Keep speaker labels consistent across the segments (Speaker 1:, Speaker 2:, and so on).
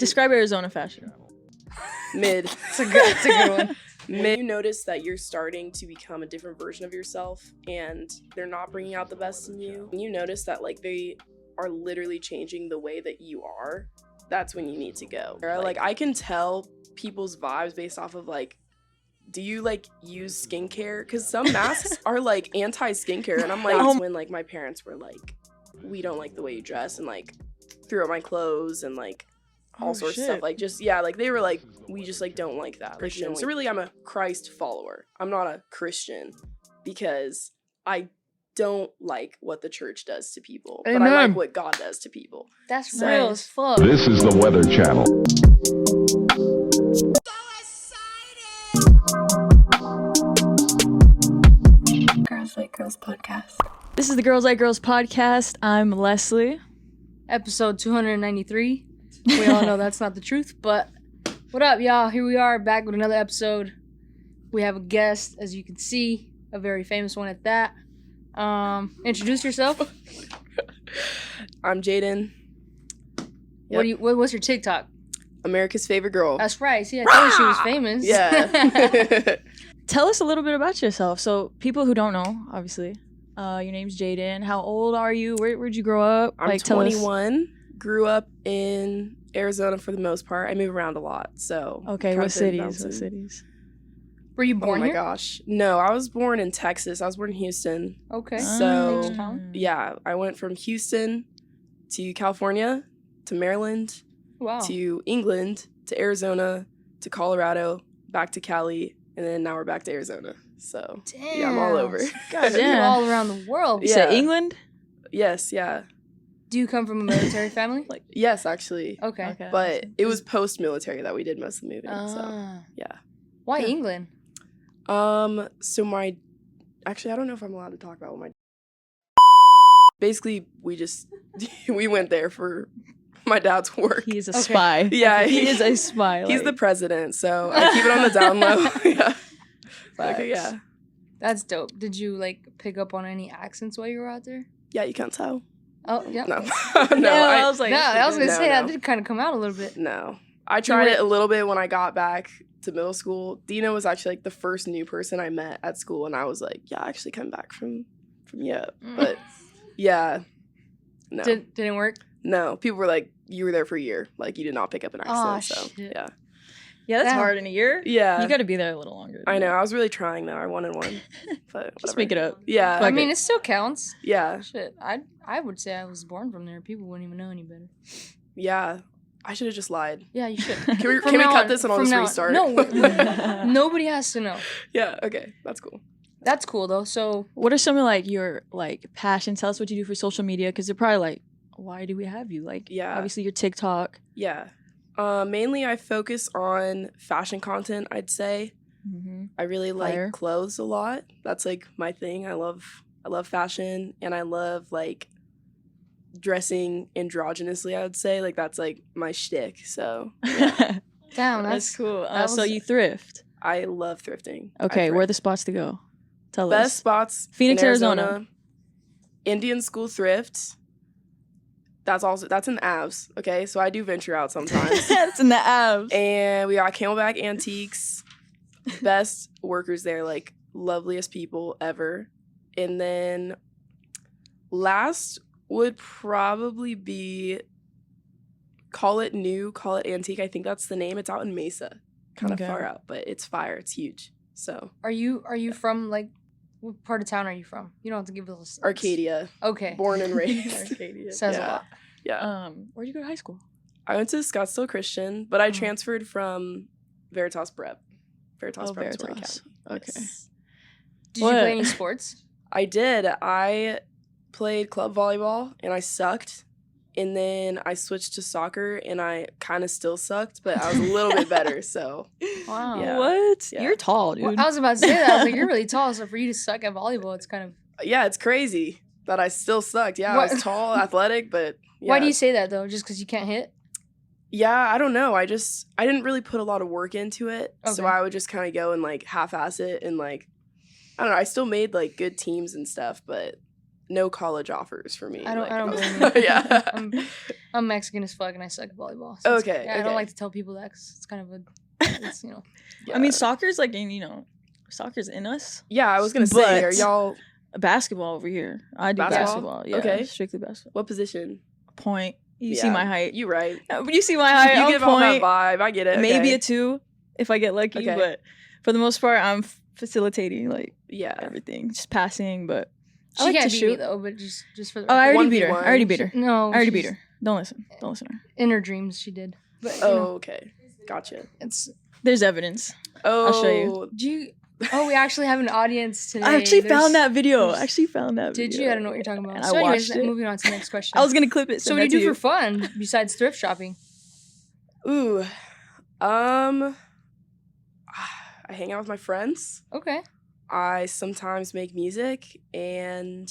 Speaker 1: Describe Arizona fashion.
Speaker 2: Mid.
Speaker 3: It's a good one.
Speaker 2: You notice that you're starting to become a different version of yourself and they're not bringing out the best in you. When you notice that like they are literally changing the way that you are, that's when you need to go. Like I can tell people's vibes based off of like, do you like use skincare? Because some masks are like anti-skincare, and I'm like, that's when like my parents were like, we don't like the way you dress, and like threw out my clothes and like all sorts of stuff. Like just like they were like, we just like don't like that. Christian. So really, I'm a Christ follower. I'm not a Christian because I don't like what the church does to people, but I like what God does to people.
Speaker 3: That's real as fuck.
Speaker 4: This is the Weather Channel.
Speaker 5: Girls Like Girls podcast.
Speaker 1: This is the Girls Like Girls podcast. I'm Leslie.
Speaker 3: Episode 293. We all know that's not the truth, but what up, y'all? Here we are back with another episode. We have a guest, as you can see, a very famous one at that. Introduce yourself.
Speaker 2: I'm Jadon.
Speaker 3: What's your TikTok?
Speaker 2: America's favorite girl.
Speaker 3: That's right. See, I told you she was famous.
Speaker 2: Yeah.
Speaker 1: Tell us a little bit about yourself. So people who don't know, obviously, your name's Jadon. How old are you? Where'd you grow up?
Speaker 2: I'm 21. Grew up in Arizona for the most part. I move around a lot, so.
Speaker 1: Okay, what cities?
Speaker 3: Were you born here?
Speaker 2: Oh my gosh. No, I was born in Texas. I was born in Houston.
Speaker 3: Okay.
Speaker 2: So, yeah, I went from Houston to California to Maryland to England to Arizona to Colorado, back to Cali, and then now we're back to Arizona. So, yeah, I'm all over.
Speaker 3: God, you're all around the world.
Speaker 1: You said England?
Speaker 2: Yes, yeah.
Speaker 3: Do you come from a military family?
Speaker 2: Yes, actually.
Speaker 3: Okay.
Speaker 2: But it was post-military that we did most of the moving, so, yeah.
Speaker 3: Why England?
Speaker 2: So actually, I don't know if I'm allowed to talk about what basically, we went there for my dad's work.
Speaker 1: He is a spy.
Speaker 2: Yeah.
Speaker 1: He is a spy.
Speaker 2: He's the president, so I keep it on the down low. Yeah. Okay, yeah.
Speaker 3: That's dope. Did you, pick up on any accents while you were out there?
Speaker 2: Yeah, you can't tell.
Speaker 3: Oh, yeah.
Speaker 2: No.
Speaker 3: I was going to say, that did kind of come out a little bit.
Speaker 2: No. I tried it a little bit when I got back to middle school. Dina was actually, the first new person I met at school, and I was like, yeah, I actually come back from Europe. But, yeah. No.
Speaker 3: Didn't work?
Speaker 2: No. People were like, you were there for a year. Like, you did not pick up an accent, so,
Speaker 3: shit.
Speaker 2: yeah.
Speaker 1: Yeah, that's hard in a year.
Speaker 2: Yeah.
Speaker 1: You got to be there a little longer.
Speaker 2: I know. I was really trying, though. I wanted one. But
Speaker 1: just make it up.
Speaker 2: Yeah.
Speaker 3: I mean, it still counts.
Speaker 2: Yeah.
Speaker 3: Shit. I would say I was born from there. People wouldn't even know any better.
Speaker 2: Yeah. I should have just lied.
Speaker 3: Yeah, you should.
Speaker 2: Can we cut this and I'll just restart?
Speaker 3: No. Nobody has to know.
Speaker 2: Yeah, okay. That's cool.
Speaker 3: That's cool, though. So
Speaker 1: what are some of, your, passions? Tell us what you do for social media, because they're probably why do we have you? Obviously your TikTok.
Speaker 2: Yeah. Mainly I focus on fashion content, I'd say. Mm-hmm. I really like clothes a lot. That's, my thing. I love fashion, and I love, dressing androgynously, I would say. That's, my shtick, so. Yeah.
Speaker 3: Damn,
Speaker 1: that's cool. So you thrift?
Speaker 2: I love thrifting.
Speaker 1: Okay, where are the spots to go? Tell us.
Speaker 2: Best spots,
Speaker 1: Phoenix, Arizona.
Speaker 2: Indian School Thrift. That's in the Avs, okay? So I do venture out sometimes.
Speaker 1: That's in the Avs.
Speaker 2: And we got Camelback Antiques. Best workers there, loveliest people ever. And then last would probably be Call It New, Call It Antique. I think that's the name. It's out in Mesa. Kind of far out, but it's fire. It's huge. So
Speaker 3: Are you from, what part of town are you from? You don't have to give us
Speaker 2: Arcadia.
Speaker 3: Okay.
Speaker 2: Born and raised.
Speaker 3: Arcadia. Says a lot.
Speaker 2: Yeah.
Speaker 1: Where'd you go to high school?
Speaker 2: I went to Scottsdale Christian, but I transferred from Veritas Prep. Veritas Preparatory Academy.
Speaker 1: Okay.
Speaker 2: Yes.
Speaker 3: Did you play any sports?
Speaker 2: I did. I played club volleyball, and I sucked. And then I switched to soccer, and I kind of still sucked, but I was a little bit better, so.
Speaker 3: Wow.
Speaker 2: Yeah.
Speaker 1: What?
Speaker 2: Yeah.
Speaker 1: You're tall, dude.
Speaker 3: Well, I was about to say that. I was you're really tall, so for you to suck at volleyball, it's kind of.
Speaker 2: Yeah, it's crazy that I still sucked. Yeah, I was tall, athletic, but. Yeah.
Speaker 3: Why do you say that, though? Just because you can't hit?
Speaker 2: Yeah, I don't know. I didn't really put a lot of work into it, so I would just kind of go and, half-ass it, and, I don't know. I still made, good teams and stuff, but no college offers for me.
Speaker 3: I don't
Speaker 2: like,
Speaker 3: blame you.
Speaker 2: Yeah.
Speaker 3: I'm Mexican as fuck and I suck at volleyball. So
Speaker 2: Okay,
Speaker 3: I don't
Speaker 2: okay.
Speaker 3: like to tell people that 'cause it's kind of it's, you know.
Speaker 2: Yeah.
Speaker 1: I mean, soccer's like in, soccer's in us.
Speaker 2: Yeah, I was gonna say, are
Speaker 1: But-
Speaker 2: y'all
Speaker 1: Basketball over here. I do
Speaker 2: Basketball?
Speaker 1: basketball. Yeah,
Speaker 2: Okay.
Speaker 1: strictly basketball.
Speaker 2: what position?
Speaker 1: Point. You see
Speaker 2: Yeah,
Speaker 1: my height.
Speaker 2: You right.
Speaker 1: You see my height.
Speaker 2: You
Speaker 1: I'm
Speaker 2: give off that
Speaker 1: point.
Speaker 2: vibe. I get it.
Speaker 1: Maybe
Speaker 2: okay.
Speaker 1: a 2 if I get lucky.
Speaker 2: Okay.
Speaker 1: But for the most part, I'm facilitating like
Speaker 2: Yeah.
Speaker 1: everything, just passing. But
Speaker 3: She
Speaker 1: I like
Speaker 3: can't
Speaker 1: to
Speaker 3: beat me
Speaker 1: shoot.
Speaker 3: though, but just for the
Speaker 1: Oh, I
Speaker 3: record.
Speaker 1: already beat her.
Speaker 2: 1v1.
Speaker 1: I already beat her.
Speaker 3: No,
Speaker 1: I already beat
Speaker 3: she's-
Speaker 1: her. Don't listen. Don't listen to her.
Speaker 3: In her dreams she did. But you
Speaker 2: Oh,
Speaker 3: know,
Speaker 2: okay. Gotcha.
Speaker 3: it's
Speaker 1: There's evidence.
Speaker 2: Oh,
Speaker 1: I'll show you.
Speaker 3: do you we actually have an audience today.
Speaker 1: I actually found
Speaker 3: There's-
Speaker 1: that video.
Speaker 3: there's-
Speaker 1: I actually found that
Speaker 3: Did
Speaker 1: video.
Speaker 3: you? I don't know what you're talking about.
Speaker 1: And
Speaker 3: So
Speaker 1: I
Speaker 3: anyways,
Speaker 1: watched it.
Speaker 3: moving on to the next question.
Speaker 1: I was gonna clip it.
Speaker 3: So what do you do for fun besides thrift shopping?
Speaker 2: Ooh. I hang out with my friends.
Speaker 3: Okay.
Speaker 2: I sometimes make music, and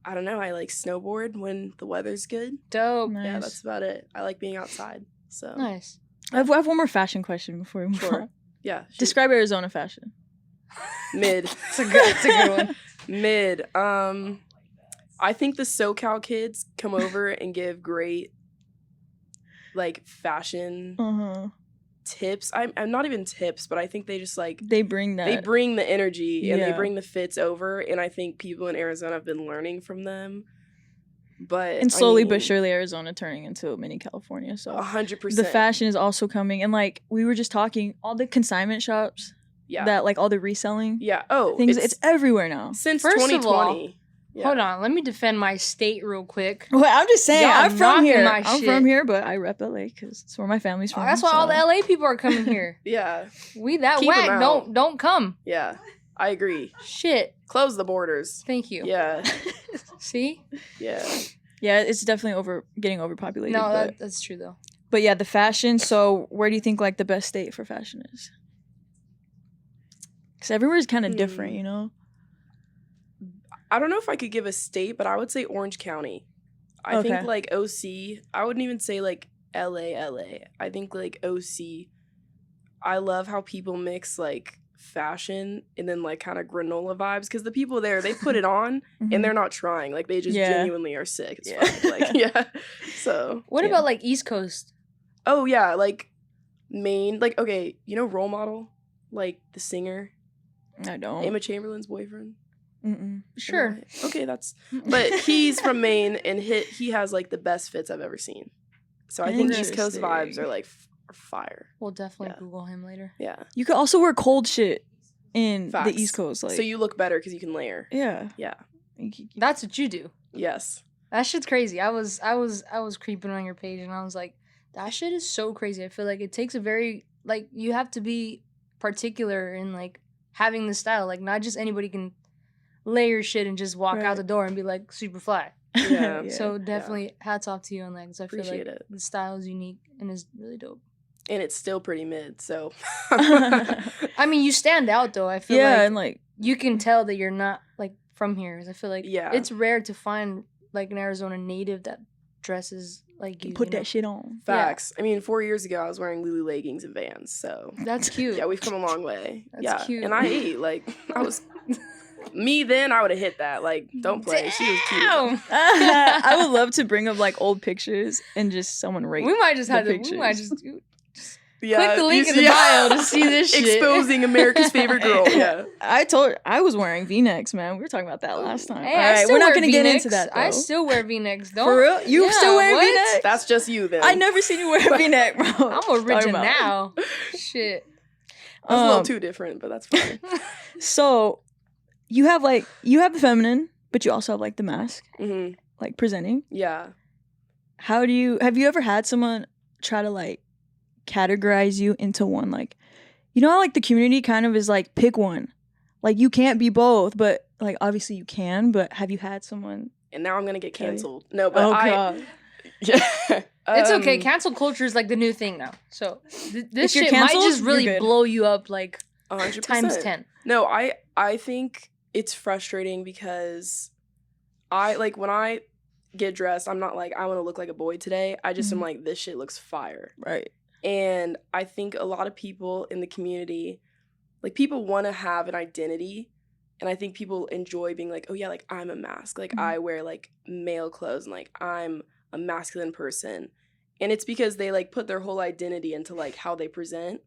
Speaker 2: I don't know, I like snowboard when the weather's good.
Speaker 3: Dope.
Speaker 1: Nice.
Speaker 2: Yeah, that's about it. I like being outside. So
Speaker 3: Nice.
Speaker 1: I have one more fashion question before we move
Speaker 2: Sure.
Speaker 1: on.
Speaker 2: yeah. shoot.
Speaker 1: Describe Arizona fashion.
Speaker 2: Mid.
Speaker 3: It's a good one.
Speaker 2: Mid. I think the SoCal kids come over and give great like fashion tips. I'm not even tips, but I think they just like
Speaker 1: They bring that.
Speaker 2: they bring the energy and they
Speaker 1: Yeah.
Speaker 2: bring the fits over, and I think people in Arizona have been learning from them. But
Speaker 1: and slowly but surely, Arizona turning into a mini California. So
Speaker 2: 100%.
Speaker 1: the fashion is also coming, and like we were just talking, all the consignment shops
Speaker 2: yeah,
Speaker 1: that like all the reselling
Speaker 2: yeah. Oh,
Speaker 1: things, it's everywhere now.
Speaker 2: since
Speaker 3: First of
Speaker 2: 2020. Yeah.
Speaker 3: Hold on, let me defend my state real quick.
Speaker 1: Well, I'm just saying,
Speaker 3: Y'all
Speaker 1: I'm from
Speaker 3: knocking
Speaker 1: here.
Speaker 3: my
Speaker 1: I'm
Speaker 3: shit.
Speaker 1: from here, but I rep LA because it's where my family's from.
Speaker 3: That's why all the
Speaker 1: so-
Speaker 3: LA people are coming here.
Speaker 2: Yeah,
Speaker 3: We that
Speaker 2: Keep 'em
Speaker 3: whack.
Speaker 2: out.
Speaker 3: Don't come.
Speaker 2: yeah. I agree.
Speaker 3: Shit.
Speaker 2: Close the borders.
Speaker 3: Thank you.
Speaker 2: Yeah,
Speaker 3: See?
Speaker 2: yeah.
Speaker 1: Yeah, it's definitely getting overpopulated.
Speaker 3: No,
Speaker 1: but,
Speaker 3: that's true though.
Speaker 1: but yeah, the fashion. So where do you think like the best state for fashion is? Because everywhere's kind of different, you know.
Speaker 2: I don't know if I could give a state, but I would say Orange County. I think
Speaker 1: Okay.
Speaker 2: like OC. I wouldn't even say like LA. I think like OC. I love how people mix like fashion and then like kind of granola vibes, because the people there, they put it on
Speaker 1: Mhm.
Speaker 2: and they're not trying. Like they just
Speaker 1: Yeah.
Speaker 2: genuinely are sick. It's
Speaker 1: Yeah.
Speaker 2: fine. Like yeah. So
Speaker 3: What
Speaker 1: Yeah.
Speaker 3: about like East Coast?
Speaker 2: oh yeah, like Maine. Like okay, you know Role Model, like the singer
Speaker 1: I don't.
Speaker 2: Emma Chamberlain's boyfriend.
Speaker 1: Mm-mm.
Speaker 3: Sure.
Speaker 2: Okay, that's. But he's from Maine, and he has like the best fits I've ever seen. So I think East Coast vibes
Speaker 1: Interesting.
Speaker 2: are like are fire.
Speaker 3: We'll definitely
Speaker 2: Yeah.
Speaker 3: Google him later.
Speaker 2: Yeah.
Speaker 1: You could also wear cold shit in
Speaker 2: Facts.
Speaker 1: the East Coast, like
Speaker 2: So you look better because you can layer.
Speaker 1: yeah.
Speaker 2: Yeah.
Speaker 3: That's what you do.
Speaker 2: Yes.
Speaker 3: That shit's crazy. I was creeping on your page and I was like, that shit is so crazy. I feel like it takes a very like you have to be particular in like having the style. Like not just anybody can layer shit and just walk
Speaker 1: Right.
Speaker 3: out the door and be like super fly.
Speaker 2: Yeah.
Speaker 3: So definitely hats off to you on that because I feel
Speaker 2: Appreciate
Speaker 3: like
Speaker 2: it.
Speaker 3: the style is unique and is really dope.
Speaker 2: And it's still pretty mid. So.
Speaker 3: I mean, you stand out though. I feel
Speaker 1: yeah,
Speaker 3: like
Speaker 1: and like
Speaker 3: you can tell that you're not like from here. 'Cause I feel like
Speaker 2: Yeah.
Speaker 3: it's rare to find like an Arizona native that dresses like you.
Speaker 1: put
Speaker 3: you know?
Speaker 1: that shit on.
Speaker 2: Facts. I mean, 4 years ago, I was wearing Lulu leggings and Vans. So.
Speaker 3: That's cute.
Speaker 2: Yeah, we've come a long way.
Speaker 3: That's
Speaker 2: yeah.
Speaker 3: cute.
Speaker 2: And I ate. Like, I was. Me then, I would have hit that. Like, don't play. She was cute.
Speaker 3: Damn.
Speaker 1: I would love to bring up like old pictures and just someone rate.
Speaker 3: We might just
Speaker 1: the
Speaker 3: have to. We
Speaker 1: pictures.
Speaker 3: might just
Speaker 2: Yeah,
Speaker 3: click the link
Speaker 2: you
Speaker 3: in the
Speaker 2: see-
Speaker 3: bio to see this shit.
Speaker 2: Exposing America's favorite girl. Yeah.
Speaker 1: I was wearing V-necks, man. We were talking about that last time.
Speaker 3: Hey,
Speaker 1: All
Speaker 3: I
Speaker 1: right,
Speaker 3: still
Speaker 1: we're not
Speaker 3: wear
Speaker 1: gonna get
Speaker 3: V-necks.
Speaker 1: into that though.
Speaker 3: I still wear V-necks. Don't
Speaker 1: For real? You
Speaker 3: Yeah,
Speaker 1: still wear
Speaker 3: what?
Speaker 1: V-necks?
Speaker 2: That's just you then.
Speaker 1: I never seen you wear a V-neck, bro.
Speaker 3: I'm
Speaker 1: Talking
Speaker 3: original
Speaker 1: about.
Speaker 3: now. Shit.
Speaker 2: That's a little
Speaker 1: Um,
Speaker 2: too different, but that's fine.
Speaker 1: So you have the feminine, but you also have like the mask,
Speaker 2: hmm
Speaker 1: like presenting.
Speaker 2: Yeah.
Speaker 1: Have you ever had someone try to like categorize you into one? Like, you know how like the community kind of is like, pick one. Like you can't be both, but like obviously you can, but have you had someone
Speaker 2: And now I'm gonna get
Speaker 1: Tell you.
Speaker 2: canceled. No, but
Speaker 1: God.
Speaker 2: Yeah.
Speaker 3: It's okay.
Speaker 2: Um,
Speaker 3: Cancel culture is like the new thing now. So this
Speaker 1: If you're
Speaker 3: shit might
Speaker 1: canceled,
Speaker 3: just
Speaker 1: you're
Speaker 3: really
Speaker 1: good.
Speaker 3: blow you up like
Speaker 2: 100%.
Speaker 3: times 10.
Speaker 2: No, I think it's frustrating because I like when I get dressed, I'm not like I want to look like a boy today. I just am
Speaker 1: Mhm.
Speaker 2: like this shit looks fire.
Speaker 1: right?
Speaker 2: And I think a lot of people in the community, like people want to have an identity, And I think people enjoy being like, oh yeah, like I'm a mask. Like I wear like male clothes and like I'm a masculine person. And it's because they like put their whole identity into like how they present.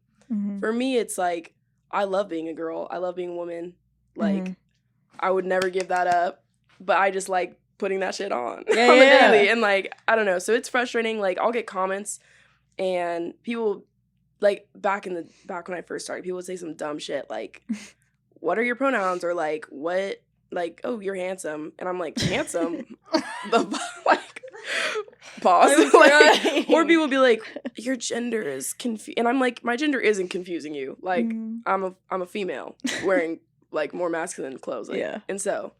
Speaker 2: For me, it's like, I love being a girl. I love being a woman. Like I would never give that up, but I just like putting that shit on the daily. And like, I don't know. So it's frustrating. Like I'll get comments and people like back when I first started, people would say some dumb shit like, what are your pronouns? Or like, what, like, oh, you're handsome. And I'm like, handsome? Like, pause. Like, or people be like, your gender is confused. And I'm like, my gender isn't confusing you. Like, I'm a female wearing like more masculine clothes. Like, and so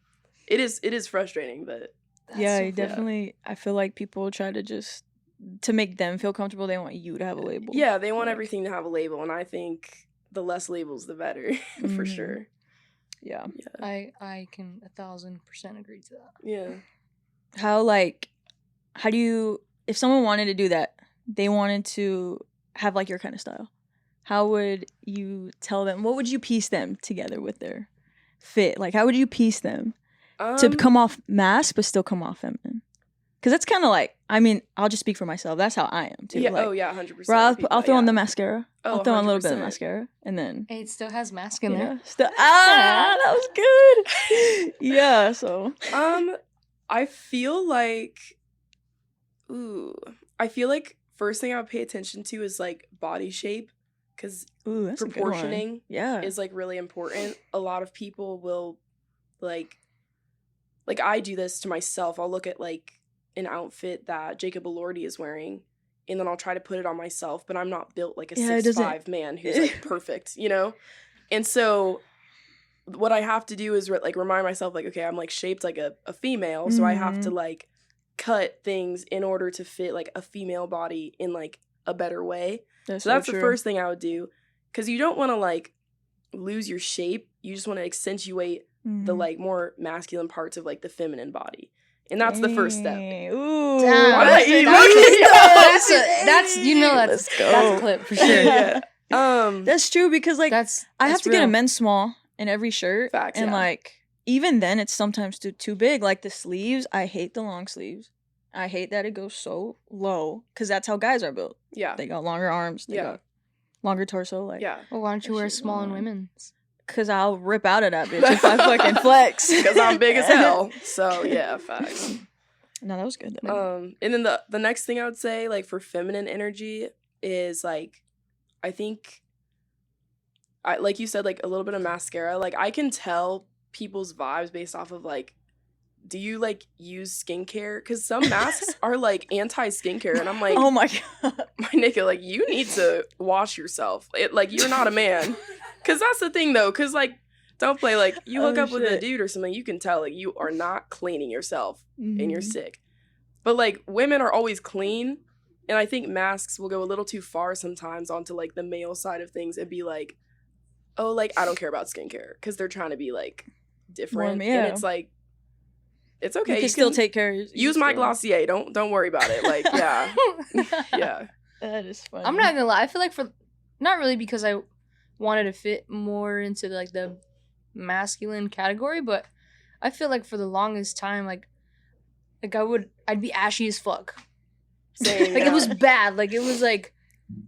Speaker 2: it is frustrating, but.
Speaker 1: Yeah, definitely. I feel like people try to just, to make them feel comfortable, they want you to have a label.
Speaker 2: Yeah, they want everything to have a label. And I think the less labels, the better, for sure.
Speaker 1: Yeah.
Speaker 3: I can 1,000% agree to that.
Speaker 2: Yeah.
Speaker 1: How do you, if someone wanted to do that, they wanted to have like your kind of style, how would you tell them, what would you piece them together with their fit? Like, how would you piece them to come off mask but still come off feminine? Because that's kind of like, I mean, I'll just speak for myself. That's how I am too.
Speaker 2: Yeah.
Speaker 1: Like,
Speaker 2: 100%.
Speaker 1: I'll throw on the mascara.
Speaker 2: Oh,
Speaker 1: I'll throw on a little
Speaker 2: 100%.
Speaker 1: bit of mascara, and then
Speaker 3: It still has mask in there.
Speaker 1: That was good. Yeah. So.
Speaker 2: I feel like, first thing I would pay attention to is like body shape, because proportioning is like really important. A lot of people will like I do this to myself. I'll look at like an outfit that Jacob Elordi is wearing, and then I'll try to put it on myself, but I'm not built like a 6'5" man who's like perfect, you know? And so what I have to do is like remind myself like, okay, I'm like shaped like a female, so I have to like cut things in order to fit like a female body in like a better way. So that's the first thing I would do, because you don't want to like lose your shape. You just want to accentuate the like more masculine parts of like the feminine body. And that's the first step.
Speaker 1: Ooh.
Speaker 3: That's a clip for sure.
Speaker 2: Yeah.
Speaker 1: That's true, because like I have to get a
Speaker 3: real.
Speaker 1: men's small in every shirt.
Speaker 2: Facts,
Speaker 1: and
Speaker 2: yeah.
Speaker 1: like even then it's sometimes too big. Like the sleeves, I hate the long sleeves. I hate that it goes so low, because that's how guys are built.
Speaker 2: Yeah.
Speaker 1: They got longer arms. They got longer torso. Like,
Speaker 2: Yeah.
Speaker 3: Well, why don't you
Speaker 1: That
Speaker 3: wear
Speaker 1: shit's
Speaker 3: small and
Speaker 1: annoying.
Speaker 3: women's?
Speaker 1: Because I'll rip out of that bitch if I fucking flex.
Speaker 2: Because I'm big as hell. So yeah, facts.
Speaker 1: No, that was good though.
Speaker 2: And then the next thing I would say, like for feminine energy, is like, I think, like you said, like a little bit of mascara. Like I can tell people's vibes based off of like, do you like use skincare? Because some masks are like anti-skincare, and I'm like,
Speaker 1: Oh my god.
Speaker 2: my nigga, like you need to wash yourself. Like you're not a man. Because that's the thing though. Because like, don't play like you hook up with a dude or something, you can tell like you are not cleaning yourself and you're sick. But like women are always clean, and I think masks will go a little too far sometimes onto like the male side of things and be like, oh, like I don't care about skincare, because they're trying to be like different.
Speaker 1: Yeah.
Speaker 2: And it's like, it's okay.
Speaker 1: You can still take care of yourself.
Speaker 2: Use my Glossier. Don't worry about it. Like, yeah. Yeah.
Speaker 1: That is funny.
Speaker 3: I'm not gonna lie. I feel like not really because I wanted to fit more into like the masculine category, but I feel like for the longest time, like I'd be ashy as fuck.
Speaker 2: Same,
Speaker 3: Like it was bad. Like it was like,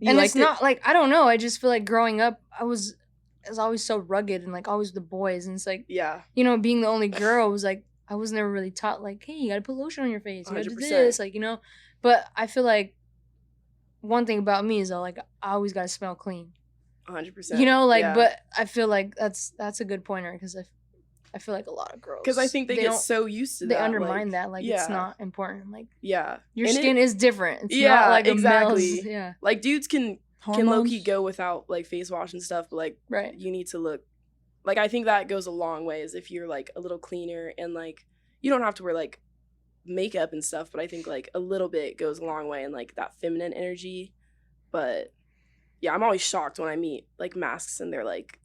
Speaker 3: and it's not like, I don't know. I just feel like growing up, I was always so rugged and like always the boys, and it's like,
Speaker 2: yeah,
Speaker 3: you know, being the only girl was like, I was never really taught like, hey, you gotta put lotion on your face, you gotta do
Speaker 2: 100%.
Speaker 3: this, like, you know. But I feel like one thing about me is though, like I always gotta smell clean.
Speaker 2: 100%.
Speaker 3: You know, like,
Speaker 2: yeah.
Speaker 3: but I feel like that's a good pointer, because I feel like a lot of girls,
Speaker 2: Because I think they get so used to
Speaker 3: they
Speaker 2: that.
Speaker 3: undermine
Speaker 2: like,
Speaker 3: that, like
Speaker 2: yeah.
Speaker 3: it's not important. Like
Speaker 2: Yeah.
Speaker 3: your
Speaker 2: And
Speaker 3: skin is different. It's
Speaker 2: yeah,
Speaker 3: not like
Speaker 2: exactly.
Speaker 3: a male's. Yeah.
Speaker 2: Like dudes can
Speaker 1: Hormones.
Speaker 2: low-key go without like face wash and stuff, but like
Speaker 3: Right.
Speaker 2: you need to look, like I think that goes a long way, is if you're like a little cleaner, and like you don't have to wear like makeup and stuff, but I think like a little bit goes a long way in like that feminine energy. But yeah, I'm always shocked when I meet like masks and they're like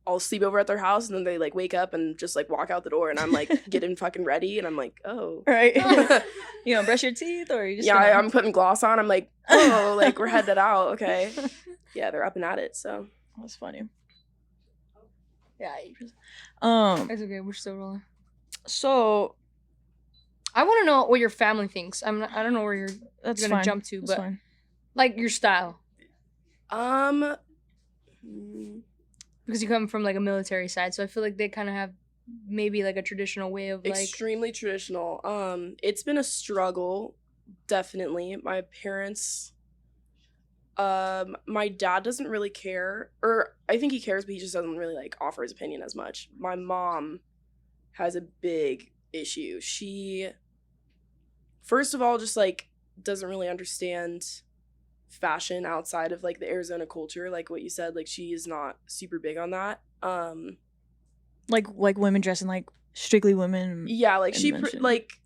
Speaker 2: I'll sleep over at their house, and then they like wake up and just like walk out the door, and I'm like getting fucking ready, and I'm like, oh,
Speaker 1: Right. You don't brush your teeth, or you just
Speaker 2: yeah, I'm putting gloss on. I'm like, oh, like we're headed out. Okay. Yeah, they're up and at it. So
Speaker 1: That's funny. Yeah. 8%.
Speaker 3: It's okay. We're still rolling.
Speaker 1: So
Speaker 3: I want to know what your family thinks. I don't know where you're
Speaker 1: that's
Speaker 3: gonna
Speaker 1: fine.
Speaker 3: jump to,
Speaker 1: That's
Speaker 3: but
Speaker 1: fine.
Speaker 3: like your style,
Speaker 2: Mm,
Speaker 3: because you come from like a military side, so I feel like they kind of have maybe like a traditional way of like.
Speaker 2: extremely traditional. It's been a struggle, definitely. My parents, my dad doesn't really care, or I think he cares, but he just doesn't really like offer his opinion as much. My mom has a big issue. She, first of all, just like doesn't really understand fashion outside of like the Arizona culture, like what you said. Like she is not super big on that.
Speaker 1: Like women dressing like strictly women.
Speaker 2: Yeah, like she
Speaker 1: invention.
Speaker 2: like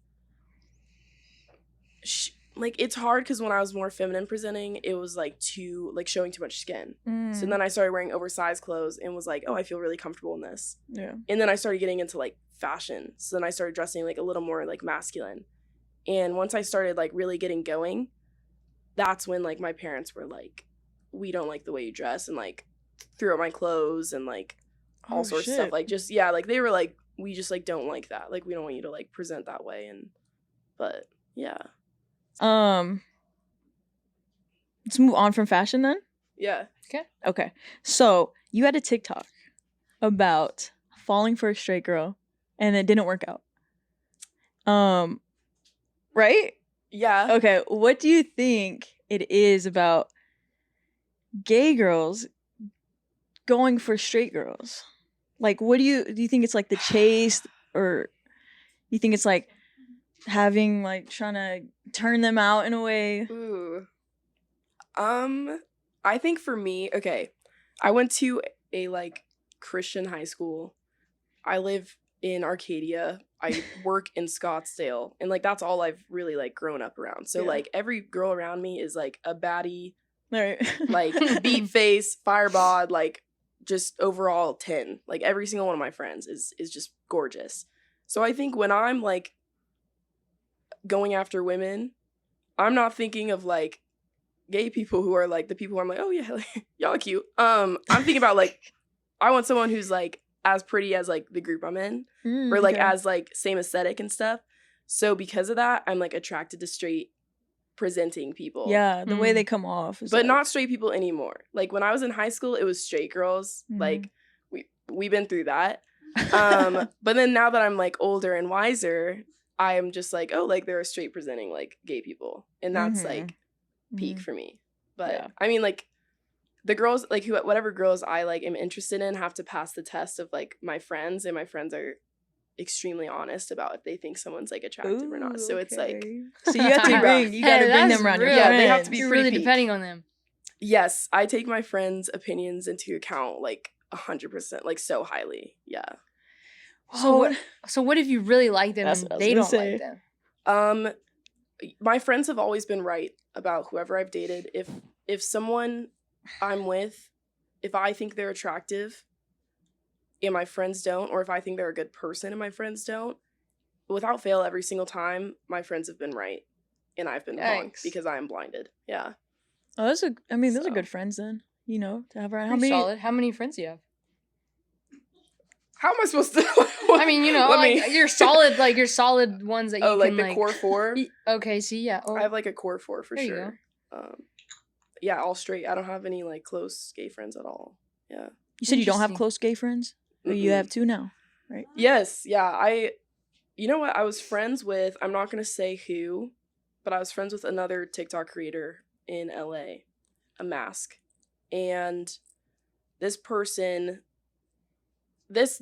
Speaker 2: it's hard because when I was more feminine presenting, it was like too like showing too much skin. So then I started wearing oversized clothes and was like, oh, I feel really comfortable in this.
Speaker 1: Yeah.
Speaker 2: And then I started getting into like fashion. So then I started dressing like a little more like masculine. And once I started like really getting going, that's when like my parents were like, we don't like the way you dress, and like threw out my clothes and like all sorts of stuff. Like just like they were like, we just like don't like that. Like we don't want you to like present that way. And but yeah.
Speaker 1: Let's move on from fashion then.
Speaker 2: Yeah.
Speaker 1: Okay. So you had a TikTok about falling for a straight girl and it didn't work out. Right?
Speaker 2: Yeah.
Speaker 1: Okay. What do you think it is about gay girls going for straight girls? Like, what do you think it's like the chase, or you think it's like having like trying to turn them out in a way?
Speaker 2: Ooh. I think for me, okay, I went to a like Christian high school. I live in Arcadia. I work in Scottsdale, and like that's all I've really like grown up around. So
Speaker 1: Yeah.
Speaker 2: like every girl around me is like a baddie,
Speaker 1: All right.
Speaker 2: like beat face, firebod, like just overall 10. Like every single one of my friends is just gorgeous. So I think when I'm like going after women, I'm not thinking of like gay people who are like the people who I'm like, oh yeah, like, y'all are cute. I'm thinking about like I want someone who's like as pretty as like the group I'm in, or like
Speaker 1: okay.
Speaker 2: as like same aesthetic and stuff. So because of that, I'm like attracted to straight presenting people.
Speaker 1: Yeah, the way they come off is
Speaker 2: But
Speaker 1: like,
Speaker 2: not straight people anymore. Like when I was in high school, it was straight girls. Like we've been through that. But then now that I'm like older and wiser, I'm just like, oh, like there are straight presenting like gay people, and that's like peak for me. But
Speaker 1: Yeah.
Speaker 2: I mean, like the girls, like whatever girls I like am interested in, have to pass the test of like my friends, and my friends are extremely honest about if they think someone's like attractive or not. So it's like,
Speaker 1: so you have to bring, you got to bring them around.
Speaker 3: Real.
Speaker 2: Yeah, they have to be
Speaker 3: You're
Speaker 2: pretty
Speaker 3: really
Speaker 2: peak.
Speaker 3: depending on them.
Speaker 2: Yes, I take my friends' opinions into account like 100%, like so highly. Yeah.
Speaker 3: So what if you really like them
Speaker 1: That's
Speaker 3: and
Speaker 1: what I was
Speaker 3: they
Speaker 1: gonna
Speaker 3: don't
Speaker 1: say.
Speaker 3: like them?
Speaker 2: My friends have always been right about whoever I've dated. If someone I'm with, if I think they're attractive and my friends don't, or if I think they're a good person and my friends don't, without fail, every single time my friends have been right and I've been wrong because I am blinded. Yeah.
Speaker 1: Oh, those are
Speaker 2: So.
Speaker 1: good friends then. You know, to have around.
Speaker 3: Pretty solid. How many friends do you have?
Speaker 2: How am I supposed to?
Speaker 3: I mean, you know, like you're solid, like you're solid ones that you
Speaker 2: like
Speaker 3: can
Speaker 2: the
Speaker 3: like.
Speaker 2: core 4.
Speaker 3: Okay, see, yeah. Oh,
Speaker 2: I have like a core 4 for
Speaker 3: there you
Speaker 2: sure. Yeah, all straight. I don't have any like close gay friends at all. Yeah.
Speaker 1: You said you don't have
Speaker 3: Interesting.
Speaker 1: close gay friends, or you have 2 now, right?
Speaker 2: Yes, yeah. You know what? I was friends with, I'm not gonna say who, but I was friends with another TikTok creator in LA, a mask, and this person, this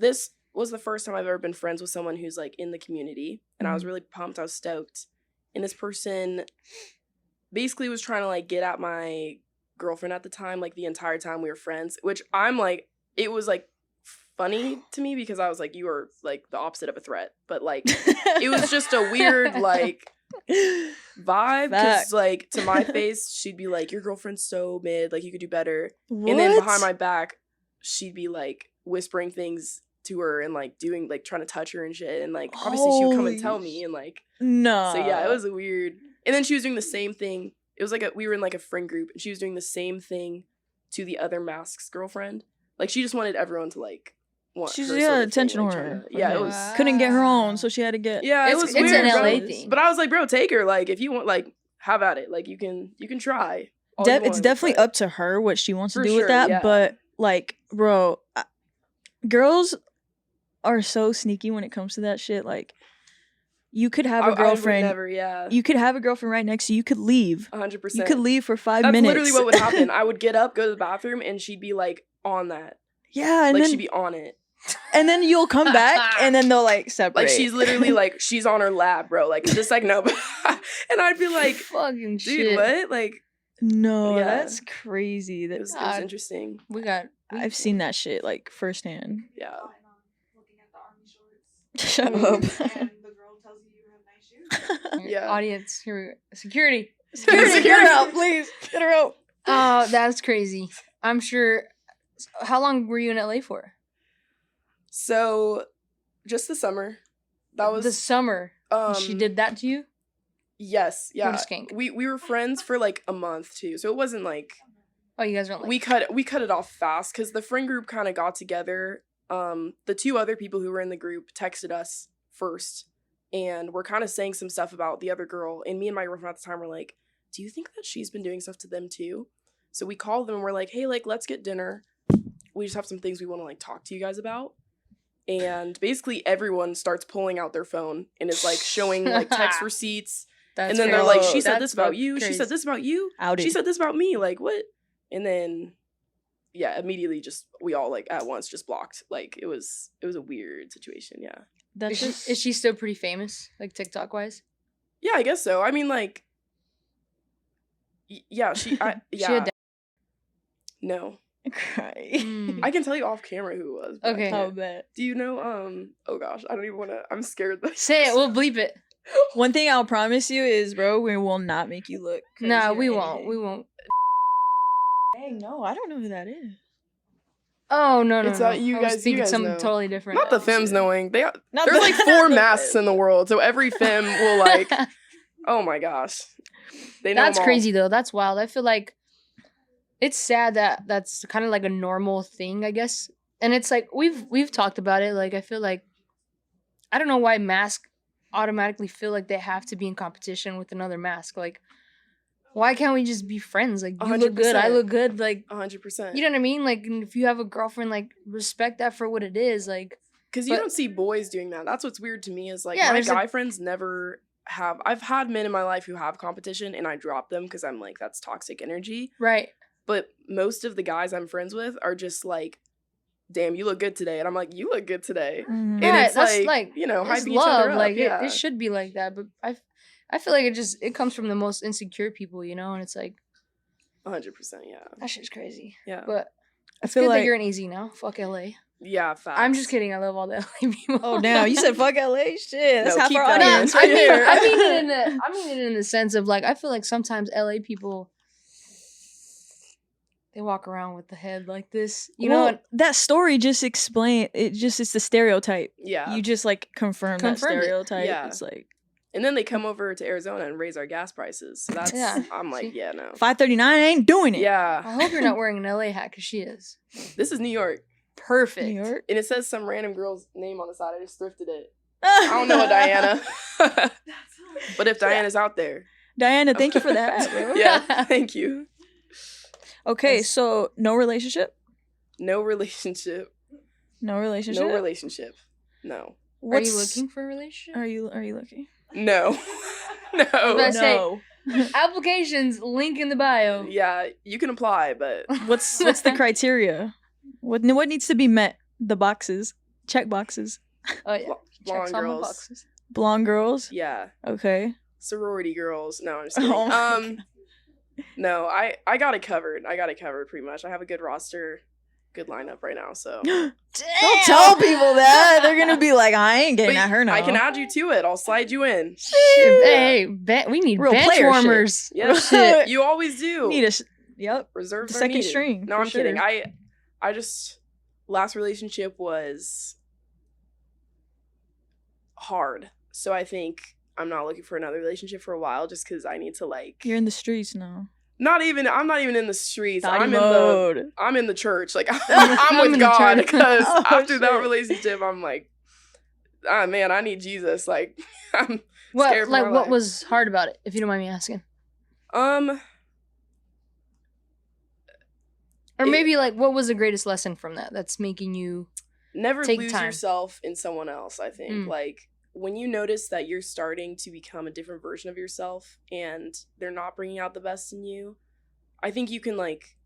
Speaker 2: was the first time I've ever been friends with someone who's like in the community, and I was really pumped. I was stoked, and this person basically was trying to like get at my girlfriend at the time, like the entire time we were friends, which I'm like, it was like funny to me because I was like, you are like the opposite of a threat, but like it was just a weird like vibe, because like to my face she'd be like, your girlfriend's so mid, like you could do better.
Speaker 1: What?
Speaker 2: And then behind my back she'd be like whispering things to her and like doing like trying to touch her and shit, and like obviously she would come and tell me, and like
Speaker 1: no.
Speaker 2: So yeah, it was weird. And then she was doing the same thing. It was like we were in like a friend group, and she was doing the same thing to the other mask's girlfriend. Like she just wanted everyone to like want
Speaker 1: She's
Speaker 2: her
Speaker 1: yeah,
Speaker 2: sort of
Speaker 1: attention
Speaker 2: thing,
Speaker 1: whore.
Speaker 2: yeah, it
Speaker 1: Like,
Speaker 2: was.
Speaker 1: couldn't get her own, so she had to get.
Speaker 2: Yeah, it
Speaker 3: It's-
Speaker 2: was
Speaker 3: it's
Speaker 2: weird.
Speaker 3: an
Speaker 2: bro.
Speaker 3: LA thing.
Speaker 2: But I was like, bro, take her. Like, if you want, like, have at it. Like, you can try. all you
Speaker 1: It's
Speaker 2: want,
Speaker 1: definitely
Speaker 2: but-
Speaker 1: up to her what she wants to
Speaker 2: For
Speaker 1: do with
Speaker 2: sure,
Speaker 1: that.
Speaker 2: yeah.
Speaker 1: But like, bro, girls are so sneaky when it comes to that shit. Like, you could have
Speaker 2: I
Speaker 1: a
Speaker 2: would
Speaker 1: girlfriend.
Speaker 2: never, yeah.
Speaker 1: You could have a girlfriend right next to you. You could leave.
Speaker 2: 100%.
Speaker 1: You could leave for 5
Speaker 2: That's
Speaker 1: minutes.
Speaker 2: literally what would happen. I would get up, go to the bathroom, and she'd be like on that.
Speaker 1: Yeah, and
Speaker 2: Like
Speaker 1: then
Speaker 2: she'd be on it.
Speaker 1: and then you'll come back, and then they'll like separate.
Speaker 2: Like she's literally like she's on her lap, bro. Like just like no, and I'd be like,
Speaker 3: Fucking
Speaker 2: dude,
Speaker 3: shit.
Speaker 2: what? Like
Speaker 1: no,
Speaker 2: Yeah.
Speaker 1: that's crazy.
Speaker 2: it
Speaker 1: That
Speaker 2: was
Speaker 3: God.
Speaker 2: interesting.
Speaker 3: We got.
Speaker 1: I've seen that shit like firsthand.
Speaker 2: Yeah.
Speaker 1: Shut
Speaker 2: Mm.
Speaker 1: up.
Speaker 4: And the girl tells you you have nice shoes.
Speaker 2: Yeah.
Speaker 3: Audience, here we go. Security.
Speaker 1: Security, get her out, please. Get her out.
Speaker 3: Oh, that's crazy. I'm sure. How long were you in LA for?
Speaker 2: So, just the summer. That was
Speaker 3: the summer. She did that to you?
Speaker 2: Yes. Yeah.
Speaker 3: What a skank.
Speaker 2: We were friends for like a month too, so it wasn't like
Speaker 3: Oh, you guys weren't like.
Speaker 2: we cut it off fast because the friend group kind of got together. The two other people who were in the group texted us first, and we're kind of saying some stuff about the other girl. And me and my girlfriend at the time were like, "Do you think that she's been doing stuff to them too?" So we called them and we're like, "Hey, like, let's get dinner. We just have some things we want to like talk to you guys about." And basically everyone starts pulling out their phone and is like showing like text receipts.
Speaker 3: That's
Speaker 2: And then they're
Speaker 3: crazy.
Speaker 2: like, "She said
Speaker 3: That's
Speaker 2: this about
Speaker 3: fucking
Speaker 2: you. She
Speaker 3: crazy.
Speaker 2: said this about you.
Speaker 1: Outed.
Speaker 2: She said this about me." Like, what? And then yeah, immediately just we all like at once just blocked. Like it was a weird situation, yeah.
Speaker 1: That's
Speaker 3: Is she still pretty famous, like TikTok wise?
Speaker 2: Yeah, I guess so. I mean like yeah, yeah.
Speaker 3: She a da-
Speaker 2: No.
Speaker 1: cry.
Speaker 3: Mm.
Speaker 2: I can tell you off camera who it was. but I
Speaker 3: Okay.
Speaker 1: How
Speaker 2: can't.
Speaker 1: bad.
Speaker 2: Do you know oh gosh, I don't even want to I'm scared that
Speaker 3: Say it. We'll bleep it.
Speaker 1: One thing I'll promise you is, bro, we will not make you look. crazy
Speaker 3: Nah,
Speaker 1: or
Speaker 3: we won't.
Speaker 1: anything.
Speaker 3: We won't.
Speaker 1: Dang, no, I don't know who that is.
Speaker 3: Oh no, no,
Speaker 2: It's
Speaker 3: no.
Speaker 2: you
Speaker 3: I was
Speaker 2: guys- you
Speaker 3: thinking
Speaker 2: guys
Speaker 3: something
Speaker 2: know.
Speaker 3: totally different.
Speaker 2: Not the femmes knowing.
Speaker 1: Not
Speaker 2: There's
Speaker 1: the-
Speaker 2: like
Speaker 1: not
Speaker 2: 4
Speaker 1: the
Speaker 2: masks
Speaker 1: femme.
Speaker 2: in the world, so every femme will like oh my gosh. They know
Speaker 3: That's
Speaker 2: 'em all.
Speaker 3: crazy though. That's wild. I feel like it's sad that that's kind of like a normal thing, I guess. And it's like we've talked about it. Like I feel like I don't know why masks automatically feel like they have to be in competition with another mask. Like why can't we just be friends? Like you look good, I
Speaker 2: 100%.
Speaker 3: look good. Like
Speaker 2: 100%.
Speaker 3: you know what I mean? Like and if you have a girlfriend, like respect that for what it is. Like
Speaker 2: Because you
Speaker 3: But-
Speaker 2: don't see boys doing that. That's what's weird to me is like
Speaker 3: Yeah,
Speaker 2: my
Speaker 3: there's,
Speaker 2: guy
Speaker 3: like-
Speaker 2: friends never have. I've had men in my life who have competition and I drop them because I'm like, that's toxic energy.
Speaker 3: right.
Speaker 2: But most of the guys I'm friends with are just like, damn, you look good today. And I'm like, you look good today.
Speaker 1: Mhm.
Speaker 2: And
Speaker 3: Yeah,
Speaker 2: it's
Speaker 3: that's
Speaker 2: like,
Speaker 3: like
Speaker 2: you know,
Speaker 3: It's
Speaker 2: hyping each other
Speaker 3: love.
Speaker 2: up.
Speaker 3: Like
Speaker 2: yeah.
Speaker 3: it should be like that. But I feel like it comes from the most insecure people, you know, and it's like
Speaker 2: 100%. Yeah.
Speaker 3: that shit's crazy.
Speaker 2: Yeah.
Speaker 3: But
Speaker 1: I
Speaker 3: it's
Speaker 1: feel
Speaker 3: good
Speaker 1: like
Speaker 3: that you're in AZ now. Fuck LA.
Speaker 2: Yeah. Facts.
Speaker 3: I'm just kidding. I love all the LA people.
Speaker 1: Oh damn, you said fuck LA? Shit, that's
Speaker 2: No,
Speaker 1: half
Speaker 2: keep
Speaker 1: our
Speaker 2: that in.
Speaker 1: audience
Speaker 3: I
Speaker 1: right
Speaker 3: mean,
Speaker 1: here.
Speaker 3: I mean it in the sense of like I feel like sometimes LA people they walk around with the head like this, you know.
Speaker 1: Well,
Speaker 3: And
Speaker 1: that story just explain it. Just it's the stereotype.
Speaker 2: Yeah.
Speaker 1: You just like confirmed that
Speaker 3: Confirmed it.
Speaker 1: stereotype.
Speaker 2: Yeah.
Speaker 1: It's like
Speaker 2: And then they come over to Arizona and raise our gas prices. So that's,
Speaker 3: Yeah.
Speaker 2: I'm like,
Speaker 3: See?
Speaker 2: yeah, no.
Speaker 1: 539 ain't doing it.
Speaker 3: I
Speaker 2: Yeah.
Speaker 3: hope you're not wearing an LA hat because she is
Speaker 2: This is New York.
Speaker 3: perfect.
Speaker 1: New York.
Speaker 2: And it says some random girl's name on the side. I just thrifted it. I don't know a Diana. But if Diana's out there.
Speaker 1: Diana, thank you for that. Bro.
Speaker 2: Yeah, thank you.
Speaker 1: Okay,
Speaker 3: Yes.
Speaker 1: so no relationship.
Speaker 2: No relationship.
Speaker 1: No relationship.
Speaker 2: No relationship. No.
Speaker 3: Are you looking for a relationship?
Speaker 1: Are you looking?
Speaker 2: No.
Speaker 3: Best-
Speaker 2: No.
Speaker 3: say- Applications link in the bio.
Speaker 2: Yeah, you can apply, but
Speaker 1: What's the criteria? What needs to be met? The boxes, check boxes.
Speaker 3: Oh yeah.
Speaker 2: blonde
Speaker 3: Checks all my
Speaker 2: girls.
Speaker 3: boxes.
Speaker 1: Blonde girls.
Speaker 2: Yeah.
Speaker 1: Okay.
Speaker 2: Sorority girls. No, I'm just kidding.
Speaker 1: Oh my
Speaker 2: No, I got it covered. I got it covered pretty much. I have a good roster, good lineup right now, so
Speaker 1: Don't tell people that. They're gonna be like, I ain't getting
Speaker 2: But
Speaker 1: at her now.
Speaker 2: I can add you to it. I'll slide you in.
Speaker 3: Shit, hey, we need
Speaker 1: Real
Speaker 3: bench
Speaker 1: player shit.
Speaker 3: warmers.
Speaker 2: Yeah,
Speaker 1: Shit.
Speaker 2: you always do.
Speaker 1: Need a yep.
Speaker 2: Reserved
Speaker 1: the
Speaker 2: are
Speaker 1: second
Speaker 2: needed.
Speaker 1: string,
Speaker 2: No,
Speaker 1: for
Speaker 2: I'm kidding.
Speaker 1: sure.
Speaker 2: I just last relationship was hard, so I think I'm not looking for another relationship for a while, just because I need to like.
Speaker 1: You're in the streets now.
Speaker 2: I'm not even in the streets. I'm
Speaker 1: mode.
Speaker 2: I'm in the church. Like I'm with God because
Speaker 1: Oh,
Speaker 2: after that
Speaker 1: shit.
Speaker 2: relationship, I'm like, ah man, I need Jesus. Like I'm
Speaker 3: What
Speaker 2: scared for
Speaker 3: like
Speaker 2: my
Speaker 3: what
Speaker 2: life.
Speaker 3: was hard about it, if you don't mind me asking? Or maybe like what was the greatest lesson from that that's making you
Speaker 2: never
Speaker 3: take
Speaker 2: lose
Speaker 3: time.
Speaker 2: yourself in someone else. I think like when you notice that you're starting to become a different version of yourself and they're not bringing out the best in you, I think you can like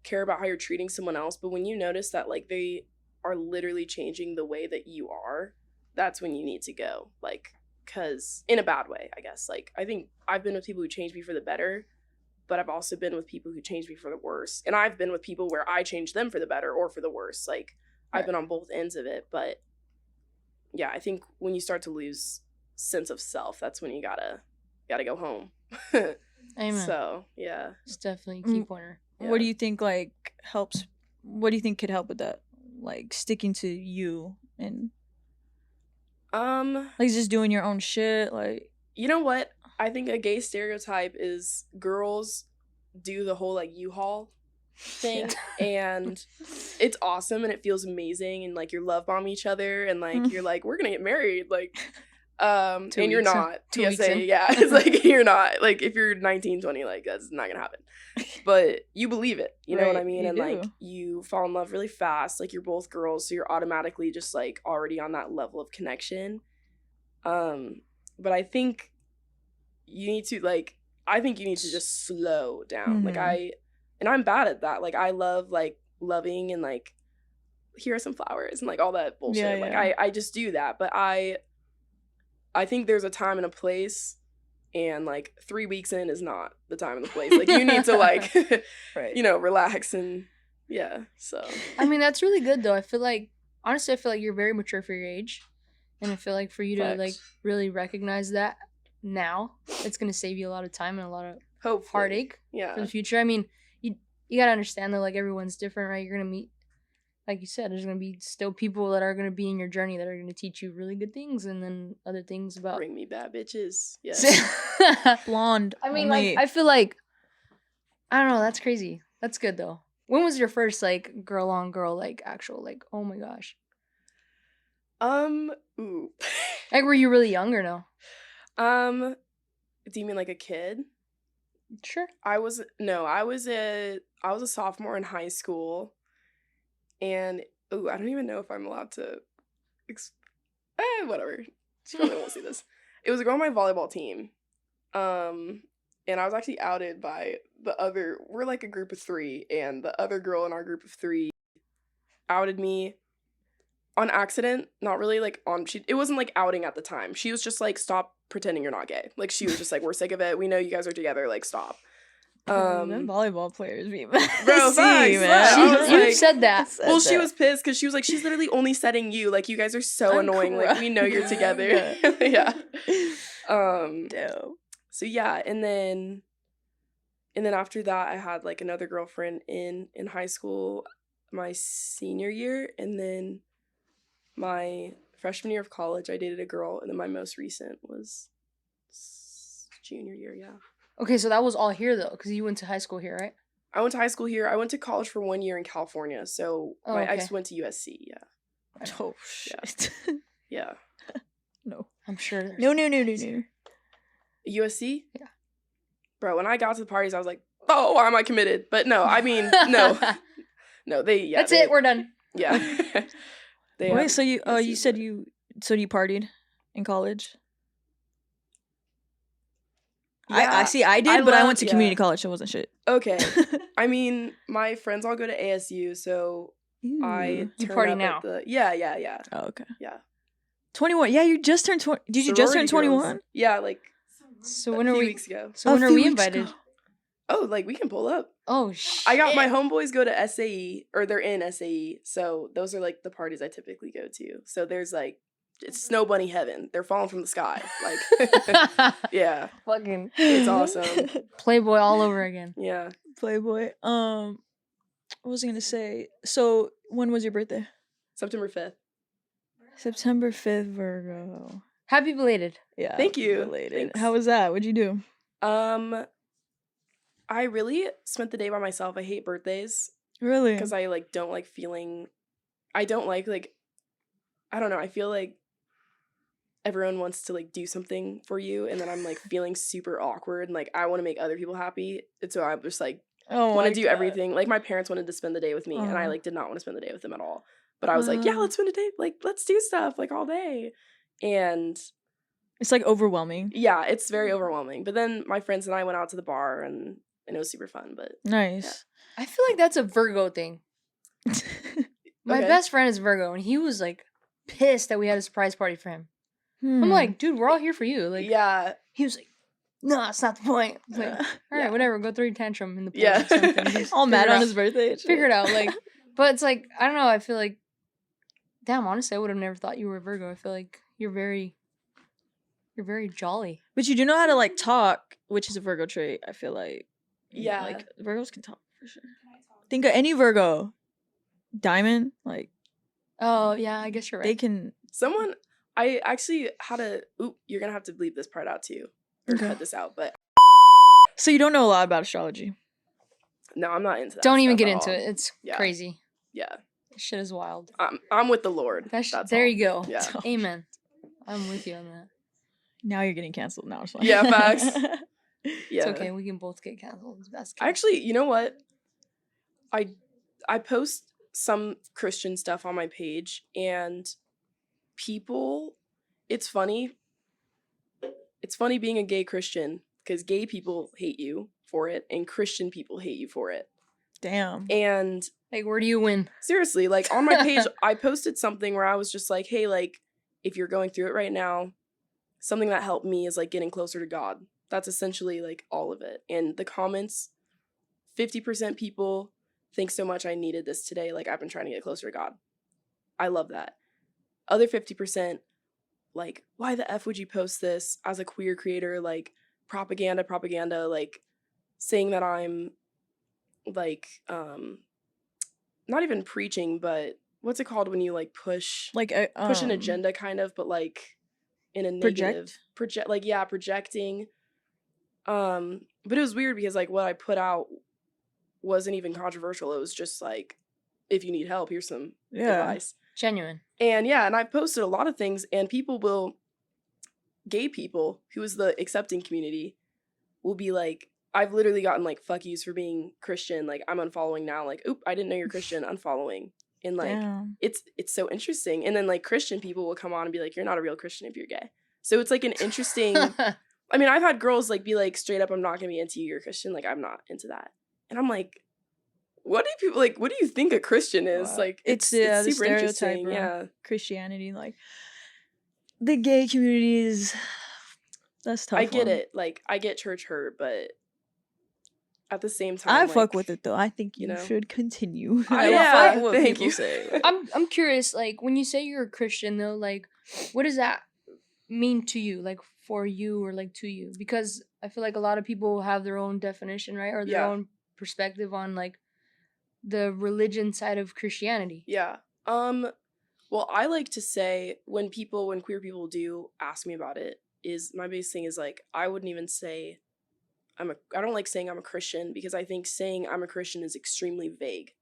Speaker 2: care about how you're treating someone else, but when you notice that like they are literally changing the way that you are, that's when you need to go. Like, cause in a bad way, I guess. Like, I think I've been with people who changed me for the better, but I've also been with people who changed me for the worse. And I've been with people where I changed them for the better or for the worse. Like, I've been on both ends of it. But yeah, I think when you start to lose sense of self, that's when you gotta go home.
Speaker 3: Amen.
Speaker 2: So yeah,
Speaker 3: it's definitely a key pointer.
Speaker 2: Yeah.
Speaker 1: What do you think like helps? What do you think could help with that? Like sticking to you and like just doing your own shit. Like,
Speaker 2: you know what? I think a gay stereotype is girls do the whole like U-Haul thing, and it's awesome and it feels amazing, and like you're love bomb each other, and like you're like we're gonna get married, like and you're not. PSA, yeah, it's like you're not. Like if you're 19, 20, like that's not gonna happen. But you believe it, you know what I mean? And like you fall in love really fast. Like you're both girls, so you're automatically just like already on that level of connection. But I think you need to just slow down. Like I'm bad at that. Like I love like loving and like here are some flowers and like all that bullshit.
Speaker 1: Yeah,
Speaker 2: like
Speaker 1: yeah.
Speaker 2: I just do that, but I think there's a time and a place, and like 3 weeks in is not the time and the place. Like you need to like you know, relax and yeah. So
Speaker 3: I mean that's really good though. I feel like you're very mature for your age, and I feel like for you to like really recognize that now, it's gonna save you a lot of time and a lot of heartache for the future. I mean, you gotta understand that like everyone's different, right? You're gonna meet, like you said, there's gonna be still people that are gonna be in your journey that are gonna teach you really good things, and then other things about
Speaker 2: bring me bad bitches. Yes.
Speaker 1: Blonde.
Speaker 3: I mean,
Speaker 1: only.
Speaker 3: like I feel like I don't know. That's crazy. That's good though. When was your first like girl on girl like actual like oh my gosh?
Speaker 2: Ooh.
Speaker 3: Like were you really young or no?
Speaker 2: Do you mean like a kid?
Speaker 3: Sure.
Speaker 2: I was a sophomore in high school, and I don't even know if I'm allowed to whatever. She probably won't see this. It was a girl on my volleyball team. And I was actually outed by we're like a group of 3, and the other girl in our group of 3 outed me on accident, not really like it wasn't like outing at the time. She was just like, stop pretending you're not gay. Like she was just like, we're sick of it. We know you guys are together. Like stop.
Speaker 1: Them volleyball players be
Speaker 2: bro,
Speaker 1: man.
Speaker 3: You've said that.
Speaker 2: Well, she was pissed because she was like, she's literally only setting you. Like you guys are so annoying. Like we know you're together. Yeah.
Speaker 1: Dope.
Speaker 2: So yeah, and then after that, I had like another girlfriend in high school, my senior year, and then my freshman year of college, I dated a girl, and then my most recent was junior year. Yeah.
Speaker 3: Okay, so that was all here though, because you went to high school here, right?
Speaker 2: I went to high school here. I went to college for 1 year in California. So my ex went to USC. Yeah.
Speaker 1: Oh shit.
Speaker 2: Yeah.
Speaker 1: No.
Speaker 3: I'm sure.
Speaker 1: No.
Speaker 2: USC?
Speaker 3: Yeah.
Speaker 2: Bro, when I got to the parties, I was like, oh, why am I committed? But no, I mean, no. No,
Speaker 3: That's it, we're done.
Speaker 2: Yeah.
Speaker 1: Wait, so you said you partied in college?
Speaker 2: Yeah,
Speaker 1: I see. I did, but I went to community college, so it wasn't shit.
Speaker 2: Okay. I mean, my friends all go to ASU, so I
Speaker 3: you party now.
Speaker 2: Yeah.
Speaker 1: Oh, okay.
Speaker 2: Yeah.
Speaker 1: 21. Yeah, you just turned 20. Did you just turn 21?
Speaker 2: Yeah, like
Speaker 3: so
Speaker 2: a
Speaker 3: when
Speaker 2: few
Speaker 3: are we
Speaker 2: weeks ago.
Speaker 3: So when are we invited?
Speaker 2: Oh, like we can pull up.
Speaker 3: Oh shit.
Speaker 2: I got my homeboys go to SAE, or they're in SAE, so those are like the parties I typically go to. So there's like, it's snow bunny heaven. They're falling from the sky. Like yeah.
Speaker 3: Fucking
Speaker 2: it's awesome.
Speaker 3: Playboy all over again.
Speaker 2: Yeah.
Speaker 1: Playboy. What was I gonna say? So when was your birthday?
Speaker 2: September 5th.
Speaker 1: September 5th, Virgo.
Speaker 3: Happy belated.
Speaker 1: Yeah.
Speaker 2: Thank you.
Speaker 1: Belated.
Speaker 2: Thanks.
Speaker 1: How was that? What'd you do?
Speaker 2: I really spent the day by myself. I hate birthdays
Speaker 1: Really?
Speaker 2: because I like don't like feeling. I don't like I don't know. I feel like everyone wants to like do something for you, and then I'm like feeling super awkward and like I want to make other people happy, and so I'm just like
Speaker 1: Oh
Speaker 2: want
Speaker 1: my
Speaker 2: to do
Speaker 1: God.
Speaker 2: everything. Like my parents wanted to spend the day with me, and I
Speaker 1: Uh-huh.
Speaker 2: like did not want to spend the day with them at all. But I was like, yeah,
Speaker 1: Uh.
Speaker 2: let's spend a day. Like let's do stuff like all day, and
Speaker 1: It's like overwhelming.
Speaker 2: yeah, it's very overwhelming. But then my friends and I went out to the bar, and it was super fun. But
Speaker 1: Nice.
Speaker 3: I feel like that's a Virgo thing. My
Speaker 2: Okay.
Speaker 3: best friend is Virgo, and he was like pissed that we had a surprise party for him. I'm like, dude, we're all here for you. Like,
Speaker 2: yeah,
Speaker 3: he was like, no, that's not the point. I was like, all right,
Speaker 2: Yeah.
Speaker 3: whatever, go throw your tantrum in the pool
Speaker 2: Yeah.
Speaker 3: or something. Just
Speaker 1: all mad
Speaker 3: figure it
Speaker 1: on
Speaker 3: out.
Speaker 1: his birthday.
Speaker 3: Figure it out. Like, but it's like, I don't know. I feel like, damn, honestly, I would have never thought you were a Virgo. I feel like you're very jolly.
Speaker 1: But you do know how to like talk, which is a Virgo trait. I feel like.
Speaker 2: Yeah.
Speaker 1: Like Virgos can talk for sure. Think of any Virgo. Diamond, like
Speaker 3: Oh yeah, I guess you're right.
Speaker 1: they can.
Speaker 2: someone I actually had a. Oop, you're gonna have to bleep this part out too, or
Speaker 1: Okay.
Speaker 2: cut this out. But
Speaker 1: So you don't know a lot about astrology.
Speaker 2: no, I'm not into that.
Speaker 3: Don't even
Speaker 2: stuff
Speaker 3: get
Speaker 2: at
Speaker 3: into
Speaker 2: all.
Speaker 3: it. It's
Speaker 2: Yeah.
Speaker 3: crazy.
Speaker 2: Yeah,
Speaker 3: This shit is wild.
Speaker 2: I'm with the Lord.
Speaker 3: That's
Speaker 2: That's
Speaker 3: there
Speaker 2: all.
Speaker 3: you go.
Speaker 2: Yeah.
Speaker 3: Amen. I'm with you on that.
Speaker 1: Now you're getting canceled. Now it's fine.
Speaker 2: Yeah, facts.
Speaker 3: It's
Speaker 2: Yeah.
Speaker 3: okay. We can both get canceled. That's
Speaker 2: I actually, you know what? I post some Christian stuff on my page, and people, it's funny. It's funny being a gay Christian because gay people hate you for it, and Christian people hate you for it.
Speaker 1: Damn.
Speaker 2: And
Speaker 3: like, where do you win?
Speaker 2: seriously, like on my page, I posted something where I was just like, hey, like, if you're going through it right now, something that helped me is like getting closer to God. That's essentially like all of it. And the comments, 50% people, thanks so much, I needed this today. Like, I've been trying to get closer to God. I love that. Other 50%, like, why the F would you post this as a queer creator? Like, propaganda, like, saying that I'm, like, not even preaching, but what's it called when you, like, push
Speaker 1: Like
Speaker 2: push an agenda, kind of, but, like, in a negative... projecting. But it was weird because, like, what I put out wasn't even controversial. It was just like, if you need help, here's some advice.
Speaker 3: Genuine.
Speaker 2: And yeah, and I posted a lot of things, and gay people, who is the accepting community, will be like, I've literally gotten like fuck yous for being Christian. Like, I'm unfollowing now. Like, oop, I didn't know you're Christian. Unfollowing. And like,
Speaker 1: Damn.
Speaker 2: it's so interesting. And then like Christian people will come on and be like, you're not a real Christian if you're gay. So it's like an interesting. I mean, I've had girls like be like, straight up, I'm not gonna be into you. You're a Christian. Like, I'm not into that. And I'm like, what do people like? What do you think a Christian is?
Speaker 1: Wow.
Speaker 2: Like,
Speaker 1: It's
Speaker 2: it's
Speaker 1: the
Speaker 2: super
Speaker 1: stereotype
Speaker 2: interesting.
Speaker 1: of
Speaker 2: Yeah.
Speaker 1: Christianity, like the gay communities. That's tough.
Speaker 2: I get
Speaker 1: one.
Speaker 2: it. Like, I get church hurt, but at the same time,
Speaker 1: I
Speaker 2: like,
Speaker 1: fuck with it though. I think you
Speaker 2: you know?
Speaker 1: should continue.
Speaker 2: I
Speaker 1: don't
Speaker 2: yeah,
Speaker 1: fuck what
Speaker 2: thank
Speaker 1: people
Speaker 2: you.
Speaker 1: say.
Speaker 3: I'm curious, like, when you say you're a Christian though, like, what does that mean to you? Like, for you or like to you? Because I feel like a lot of people have their own definition, right? Or their
Speaker 2: Yeah.
Speaker 3: own perspective on like the religion side of Christianity.
Speaker 2: Yeah. Well, I like to say when queer people do ask me about it, is my biggest thing is like, I wouldn't even say I don't like saying I'm a Christian, because I think saying I'm a Christian is extremely vague.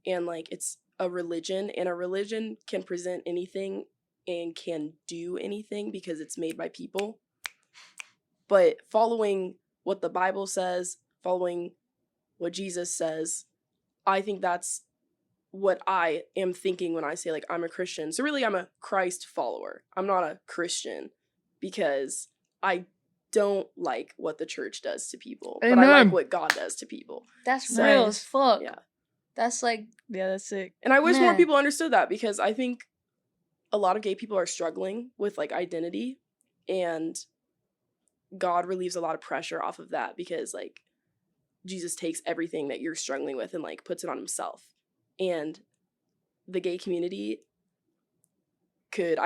Speaker 2: And like, it's a religion, and a religion can present anything and can do anything because it's made by people. But following what the Bible says, following what Jesus says, I think that's what I am thinking when I say like I'm a Christian. So really, I'm a Christ follower. I'm not a Christian, because I don't like what the church does to people, but I
Speaker 3: Amen.
Speaker 2: like what God does to people.
Speaker 3: That's
Speaker 1: Nice.
Speaker 3: real as fuck.
Speaker 2: Yeah.
Speaker 3: That's like,
Speaker 1: Yeah, that's sick.
Speaker 2: And I wish more
Speaker 3: Man.
Speaker 2: people understood that, because I think a lot of gay people are struggling with like identity, and God relieves a lot of pressure off of that, because like Jesus takes everything that you're struggling with and like puts it on himself. And the gay community could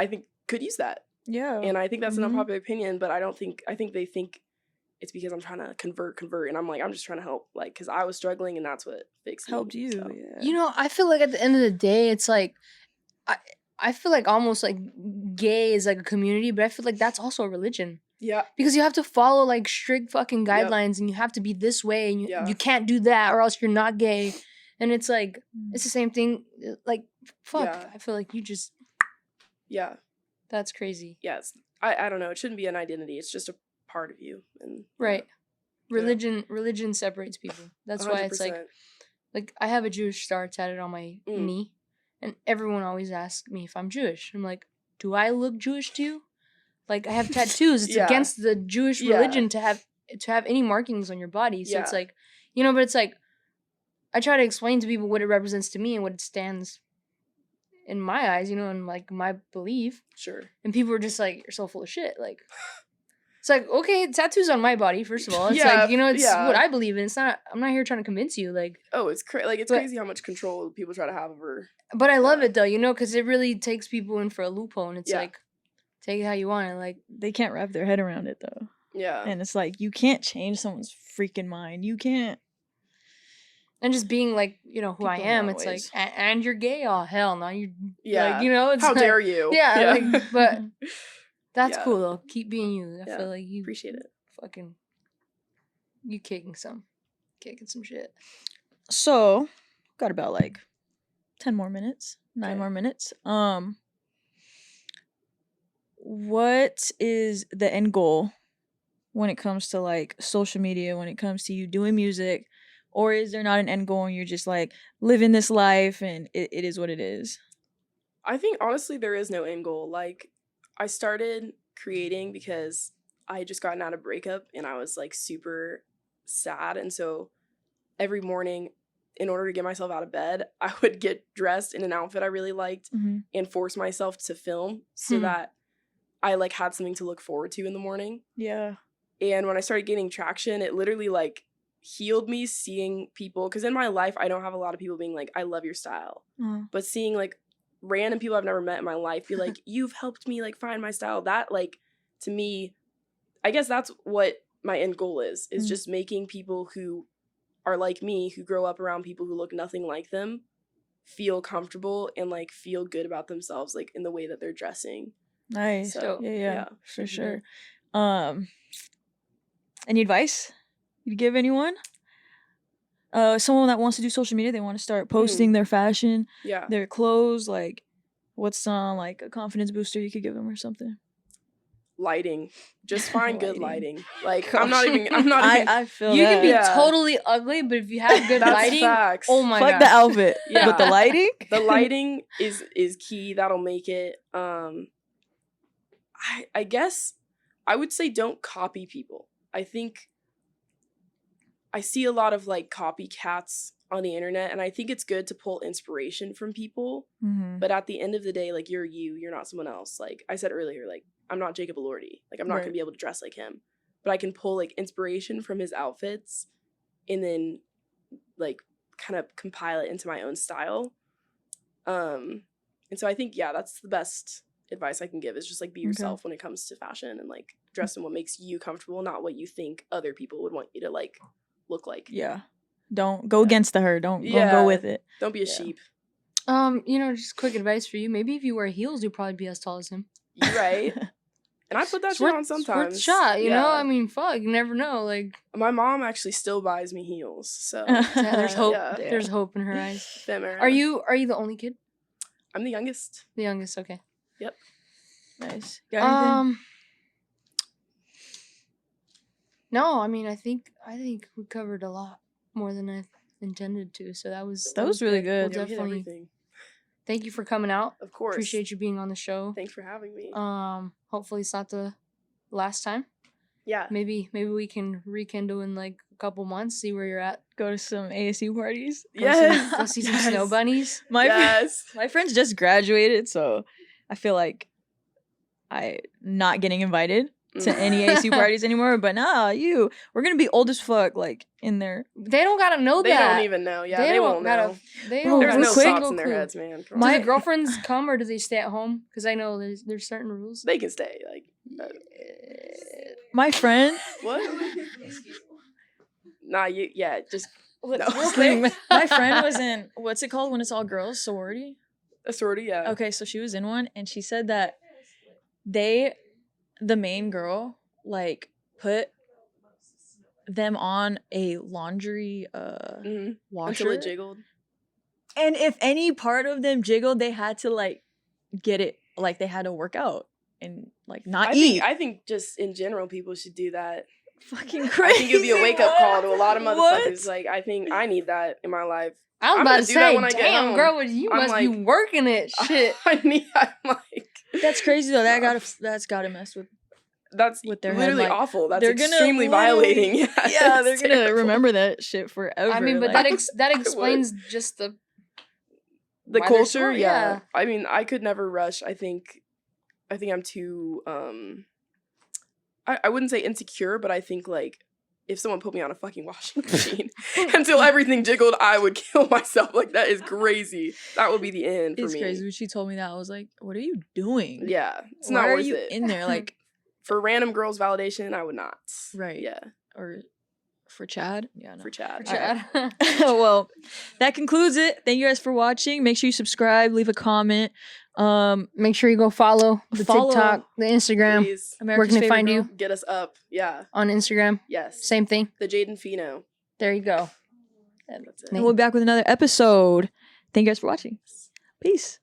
Speaker 2: use that.
Speaker 1: Yeah.
Speaker 2: And I think that's an
Speaker 1: Mhm.
Speaker 2: unpopular opinion, but I think they think it's because I'm trying to convert. And I'm like, I'm just trying to help, like, because I was struggling, and that's what fixed me.
Speaker 1: helped you.
Speaker 2: So.
Speaker 1: Yeah.
Speaker 3: you know, I feel like at the end of the day, it's like, I feel like almost like gay is like a community, but I feel like that's also a religion.
Speaker 2: Yeah.
Speaker 3: Because you have to follow like strict fucking guidelines and you have to be this way and you can't do that or else you're not gay. And it's like, it's the same thing. Like, fuck.
Speaker 2: Yeah.
Speaker 3: I feel like you just,
Speaker 2: Yeah.
Speaker 3: that's crazy.
Speaker 2: Yes. I don't know. It shouldn't be an identity. It's just a part of you. And
Speaker 3: Right. Religion separates people. That's why it's
Speaker 2: 100%.
Speaker 3: like I have a Jewish star tatted on my
Speaker 2: Mm.
Speaker 3: knee, and everyone always asks me if I'm Jewish. I'm like, do I look Jewish to you? Like I have tattoos. It's
Speaker 2: Yeah.
Speaker 3: against the Jewish
Speaker 2: Yeah.
Speaker 3: religion to have any markings on your body. So it's
Speaker 2: Yeah.
Speaker 3: like, you know, but it's like I try to explain to people what it represents to me and what it stands in my eyes, you know, and like my belief.
Speaker 2: Sure.
Speaker 3: And people are just like, you're so full of shit. Like, it's like, okay, tattoos on my body, first of all. It's
Speaker 2: Yeah,
Speaker 3: like, you know, it's
Speaker 2: yeah.
Speaker 3: what I believe in. It's not, I'm not here trying to convince you. Like,
Speaker 2: Oh, it's
Speaker 3: But-
Speaker 2: crazy how much control people try to have over.
Speaker 3: but I love it though, you know, because it really takes people in for a loophole. And it's
Speaker 2: Yeah.
Speaker 3: like, take it how you want it. Like,
Speaker 1: They can't wrap their head around it though.
Speaker 2: Yeah.
Speaker 1: And it's like you can't change someone's freaking mind. You can't.
Speaker 3: and just being like, you know, who I
Speaker 1: People in
Speaker 3: am.
Speaker 1: that
Speaker 3: It's
Speaker 1: ways.
Speaker 3: like, and you're gay? Oh, hell no. You're,
Speaker 2: Yeah.
Speaker 3: like, you know, it's
Speaker 2: How
Speaker 3: like,
Speaker 2: dare you?
Speaker 3: Yeah, like, but that's
Speaker 2: Yeah.
Speaker 3: cool though. Keep being you. I
Speaker 2: Yeah.
Speaker 3: feel like you
Speaker 2: Appreciate it.
Speaker 3: fucking, you kicking some shit.
Speaker 1: So, got about like 10 more minutes, 9
Speaker 2: Okay.
Speaker 1: more minutes. What is the end goal when it comes to like social media, when it comes to you doing music? Or is there not an end goal and you're just like living this life and it is what it is?
Speaker 2: I think honestly there is no end goal. Like I started creating because I had just gotten out of breakup and I was like super sad, and so every morning in order to get myself out of bed, I would get dressed in an outfit I really liked
Speaker 1: Mm-hmm.
Speaker 2: and force myself to film so that I like had something to look forward to in the morning.
Speaker 1: Yeah.
Speaker 2: And when I started getting traction, it literally like healed me seeing people, because in my life I don't have a lot of people being like, I love your style.
Speaker 1: Uh,
Speaker 2: But seeing like random people I've never met in my life be like, you've helped me like find my style. That like to me, I guess that's what my end goal is
Speaker 1: Mm.
Speaker 2: just making people who are like me, who grow up around people who look nothing like them, feel comfortable and like feel good about themselves, like in the way that they're dressing.
Speaker 1: nice.
Speaker 2: So,
Speaker 1: yeah,
Speaker 2: yeah.
Speaker 1: for
Speaker 3: Mhm.
Speaker 1: sure. Any advice you'd give anyone? Someone that wants to do social media, they want to start posting their fashion,
Speaker 2: Yeah.
Speaker 1: their clothes, like what's some like a confidence booster you could give them or something?
Speaker 2: Lighting. Just find good
Speaker 1: Lighting.
Speaker 2: lighting. Like I'm not even even
Speaker 1: I feel
Speaker 3: You
Speaker 1: that.
Speaker 3: can be
Speaker 2: Yeah.
Speaker 3: totally ugly, but if you have good
Speaker 2: that's
Speaker 3: lighting,
Speaker 2: facts.
Speaker 3: oh my
Speaker 1: Fuck
Speaker 3: god.
Speaker 1: the outfit,
Speaker 2: Yeah.
Speaker 1: but the lighting.
Speaker 2: The lighting is key. That'll make it. I guess I would say don't copy people. I think I see a lot of like copycats on the internet, and I think it's good to pull inspiration from people.
Speaker 1: Mm-hmm.
Speaker 2: But at the end of the day, like you're not someone else. Like I said earlier, like I'm not Jacob Elordi. Like I'm not
Speaker 1: Right.
Speaker 2: gonna be able to dress like him. But I can pull like inspiration from his outfits and then like kind of compile it into my own style. And so I think that's the best advice I can give is just like be
Speaker 1: Okay.
Speaker 2: yourself when it comes to fashion and like dress in what makes you comfortable, not what you think other people would want you to like look like.
Speaker 1: Yeah. Don't go
Speaker 2: Yeah.
Speaker 1: against the herd. Don't
Speaker 2: Yeah.
Speaker 1: go with it.
Speaker 2: Don't be a
Speaker 1: Yeah.
Speaker 2: sheep.
Speaker 3: You know, just quick advice for you. Maybe if you wear heels, you'll probably be as tall as him.
Speaker 2: You're right. And I put that
Speaker 3: It's
Speaker 2: shit
Speaker 3: worth-
Speaker 2: on
Speaker 3: it's worth
Speaker 2: sometimes.
Speaker 3: the shot, you know?
Speaker 2: Yeah.
Speaker 3: I mean, fuck, you never know. Like,
Speaker 2: My mom actually still buys me heels, so
Speaker 3: yeah, there's hope.
Speaker 2: Yeah.
Speaker 3: There's hope in her eyes.
Speaker 2: Femera.
Speaker 3: Are you the only kid?
Speaker 2: I'm the youngest.
Speaker 3: The youngest, okay.
Speaker 1: Nice. Got anything?
Speaker 3: No, I mean, I think we covered a lot more than I intended to. So that was
Speaker 1: really
Speaker 3: We'll
Speaker 1: good.
Speaker 2: Yeah, we hit
Speaker 3: definitely
Speaker 2: everything.
Speaker 3: thank you for coming out.
Speaker 2: Of course.
Speaker 3: Appreciate you being on the show.
Speaker 2: Thanks for having me.
Speaker 3: Hopefully it's not the last time.
Speaker 2: Yeah.
Speaker 3: Maybe we can rekindle in like a couple months, see where you're at.
Speaker 1: Go to some ASU parties.
Speaker 2: Yes.
Speaker 3: Go see some
Speaker 2: Yes.
Speaker 3: snow bunnies.
Speaker 1: My
Speaker 2: Yes.
Speaker 1: my friends just graduated, so I feel like I not getting invited to any ASU parties anymore. But we're gonna be old as fuck, like in there.
Speaker 3: They don't gotta know
Speaker 2: They
Speaker 3: that.
Speaker 2: don't even know. Yeah, they
Speaker 3: don't
Speaker 2: won't
Speaker 3: gotta.
Speaker 2: know.
Speaker 3: They
Speaker 1: Bro,
Speaker 3: don't
Speaker 2: There's
Speaker 3: got a
Speaker 2: no
Speaker 1: quick-
Speaker 2: thoughts
Speaker 3: single
Speaker 2: in their
Speaker 3: clue.
Speaker 2: heads, man. Come
Speaker 3: Do
Speaker 2: on.
Speaker 3: the girlfriends come or do they stay at home? Because I know there's certain rules.
Speaker 2: They can stay. Like,
Speaker 1: My friend,
Speaker 2: what? Nah, just
Speaker 1: real
Speaker 2: No.
Speaker 1: quick, my friend was in what's it called when it's all girls, sorority.
Speaker 2: a sorority, yeah.
Speaker 1: Okay, so she was in one, and she said that the main girl, like put them on a laundry washer
Speaker 2: Until it jiggled.
Speaker 1: and if any part of them jiggled, they had to like get it, like they had to work out and like not eat.
Speaker 2: I think just in general people should do that.
Speaker 1: Fucking crazy.
Speaker 2: I think it'd be a wake up call to a lot of motherfuckers.
Speaker 1: What?
Speaker 2: Like I think I need that in my life.
Speaker 3: I was
Speaker 2: I'm
Speaker 3: about
Speaker 2: gonna
Speaker 3: to
Speaker 2: do that
Speaker 3: say,
Speaker 2: when I get
Speaker 3: damn,
Speaker 2: home.
Speaker 3: girl, you
Speaker 2: I'm
Speaker 3: must be
Speaker 2: like-
Speaker 3: working it. Shit.
Speaker 2: I'm like
Speaker 1: That's crazy though. That's gotta mess with.
Speaker 2: that's
Speaker 1: With their head,
Speaker 2: literally
Speaker 1: like,
Speaker 2: awful. That's
Speaker 1: they're gonna
Speaker 2: extremely
Speaker 1: literally-
Speaker 2: violating. Yeah,
Speaker 1: Yeah, they're
Speaker 2: it's
Speaker 1: gonna
Speaker 2: terrible.
Speaker 1: remember that shit forever.
Speaker 3: I mean, but
Speaker 1: like,
Speaker 3: that explains just the
Speaker 2: The
Speaker 3: why they're
Speaker 2: culture,
Speaker 3: smart,
Speaker 2: yeah. I mean, I could never rush. I think I'm too I wouldn't say insecure, but I think like if someone put me on a fucking washing machine until everything jiggled, I would kill myself. Like that is crazy. That would be the end for
Speaker 1: it's
Speaker 2: me.
Speaker 1: crazy. When she told me that, I was like, "What are you doing?
Speaker 2: Yeah, it's
Speaker 1: Why
Speaker 2: not
Speaker 1: are
Speaker 2: worth
Speaker 1: you
Speaker 2: it.
Speaker 1: in there?" Like,
Speaker 2: For random girls' validation, I would not.
Speaker 1: Right.
Speaker 2: Yeah,
Speaker 1: or for Chad? Yeah, no.
Speaker 2: for Chad.
Speaker 3: Chad.
Speaker 1: Well, that concludes it. Thank you guys for watching. Make sure you subscribe, leave a comment.
Speaker 3: Make sure you go follow the
Speaker 1: Follow
Speaker 3: TikTok, the Instagram.
Speaker 2: Please
Speaker 3: Where
Speaker 1: America's
Speaker 3: can they
Speaker 1: favorite
Speaker 3: find
Speaker 1: girl.
Speaker 3: you?
Speaker 2: get us up. Yeah.
Speaker 3: On Instagram.
Speaker 2: Yes.
Speaker 3: Same thing.
Speaker 2: The Jadon Fino.
Speaker 3: There you go.
Speaker 2: And that's it.
Speaker 1: And we'll be back with another episode. Thank you guys for watching. Peace.